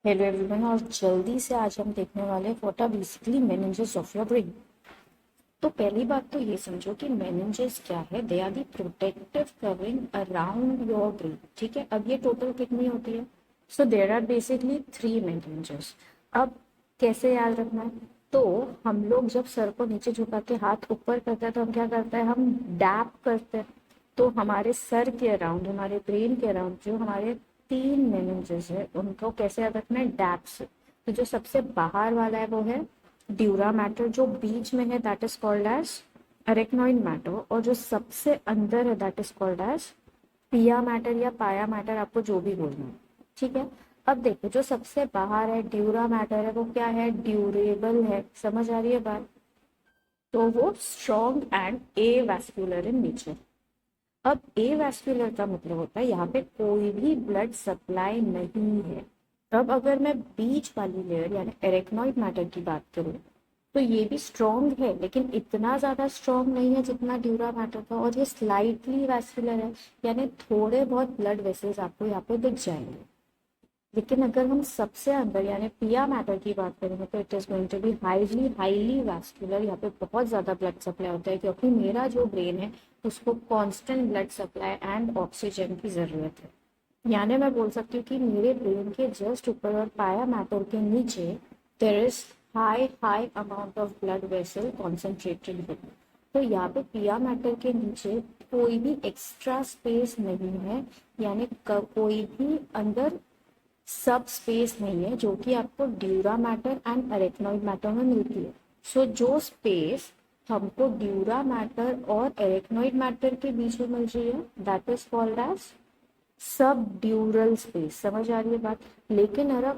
Hello everyone. और जल्दी से आज हम देखने वाले हैं what are basically meninges of your brain. तो पहली बात तो ये समझो कि मेनिंजेस क्या है। They are the protective covering around your brain. ठीक है, अब ये टोटल कितनी होती है? So there are basically 3 meninges. अब कैसे याद रखना है? तो हम लोग जब सर को नीचे झुका के हाथ ऊपर करते हैं तो हम क्या करते हैं? हम डैप करते हैं। तो हमारे सर के अराउंड, हमारे ब्रेन के अराउंड जो हमारे 3 मेनिंजेस है उनको कैसे याद रखना है? डैप से। तो जो सबसे बाहर वाला है वो है ड्यूरा मैटर, जो बीच में है that is called as arachnoid mater, और जो सबसे अंदर है that is called as pia mater या पाया मैटर, आपको जो भी बोलना है। ठीक है, अब देखो जो सबसे बाहर है ड्यूरा मैटर है वो क्या है? ड्यूरेबल है। समझ आ रही है बात? तो वो strong and A vascular in nature. अब ए वैस्कुलर का मतलब होता है यहाँ पे कोई भी ब्लड सप्लाई नहीं है। अब अगर मैं बीच वाली लेयर यानी एरेक्नोइड मैटर की बात करूँ तो ये भी स्ट्रॉन्ग है, लेकिन इतना ज्यादा स्ट्रॉन्ग नहीं है जितना ड्यूरा मैटर था, और ये स्लाइटली वैस्कुलर है, यानी थोड़े बहुत ब्लड वेसल्स आपको यहाँ पे दिख जाएंगे। लेकिन अगर हम सबसे अंदर यानी पिया मैटर की बात करेंगे तो it is going to be highly highly vascular. यहाँ पे बहुत ज्यादा ब्लड सप्लाई होता है क्योंकि मेरा जो ब्रेन है उसको constant blood supply and oxygen की जरूरत है। यानी मैं बोल सकती हूँ कि मेरे ब्रेन के जस्ट ऊपर और पाया मैटर के नीचे there is high high amount of blood vessel concentrated है। तो यहाँ पे पिया मैटर के नीचे कोई भी एक्स्ट्रा स्पेस नहीं है, यानी कोई भी अंदर सब स्पेस नहीं है जो कि आपको dura mater and arachnoid matter में मिलती है। सो जो स्पेस हमको ड्यूरा मैटर और एरेक्नोइड मैटर के बीच में मिल रही है दैट इज कॉल्ड एज सब ड्यूरल स्पेस। समझ आ रही है बात? लेकिन अगर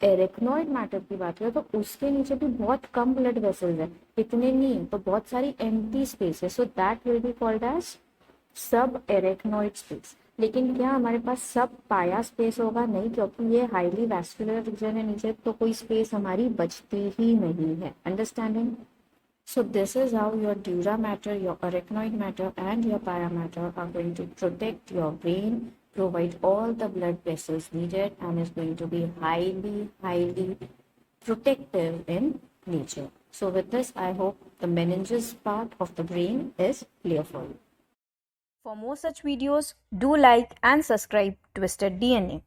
एरेक्नोइड मैटर की बात करें तो उसके नीचे भी बहुत कम ब्लड वेसल्स है, इतने नहीं है, तो बहुत सारी एम्प्टी स्पेस है। So that will be called as sub arachnoid space. लेकिन क्या हमारे पास सब पाया स्पेस होगा? नहीं, क्योंकि ये हाईली वैस्कुलर रीजन है नीचे, तो कोई स्पेस हमारी बचती ही नहीं है। Understanding? So this is how your dura matter, your arachnoid matter and your pia matter are going to protect your brain, provide all the blood vessels needed, and is going to be highly, highly protective in nature. So with this, I hope the meninges part of the brain is clear for you. For more such videos, do like and subscribe Twisted DNA.